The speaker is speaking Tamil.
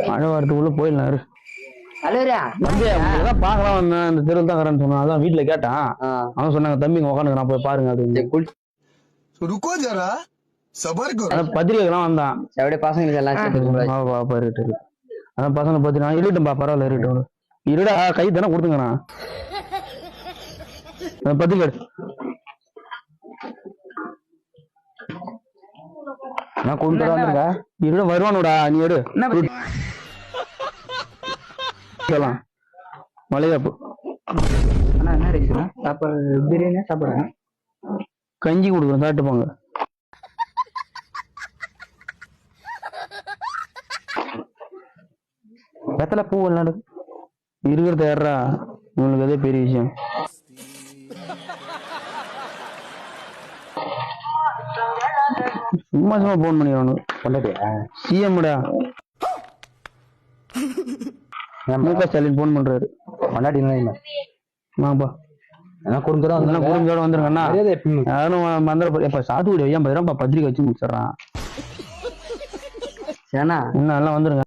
மழை வரதுக்குள்ள போயிடலாம். தலைவரா பாக்கலாம் வந்தேன், இந்த தெருவில் தான் வரேன்னு சொன்னான். அதான் வீட்டுல கேட்டான். அவன் சொன்னாங்க தம்பி உட்காந்து நான் போய் பாருங்க அப்படின்னு. பத்திரிகைலாம் வந்தான். பசங்களுக்கு எல்லாம் அதான் பசங்களை பத்தி நான் இருட்டும்பா பரவாயில்ல இருட்டும் இருடா கை தானே கொடுத்துங்கண்ணா பத்திரிக்கை நான் கொண்டு வந்துருங்க. இருட வருவானுடா நீ எடு மலையாப்பு என்ன ரைஸ் சாப்பாடு பிரியாணியா சாப்பிடுறேன். கஞ்சி கொடுக்குறேன் சாப்பிட்டு போங்க. வெத்தலை பூ விளையாடு இருக்கிறத ஏறா உங்களுக்கு அதே பெரிய விஷயம். சும்மா சும்மா போன் பண்ணிடுவானு சிஎம்டா முக ஸ்டாலின் போன் பண்றாரு. ஆமாப்பா குடும்பத்தோட வந்துருங்கண்ணா. யாரும் மந்திர சாத்துக்குடி ஐயா 50 ரூபா பத்திரிக்கை வச்சு முடிச்சிடறான். இன்னும் எல்லாம் வந்துருங்க.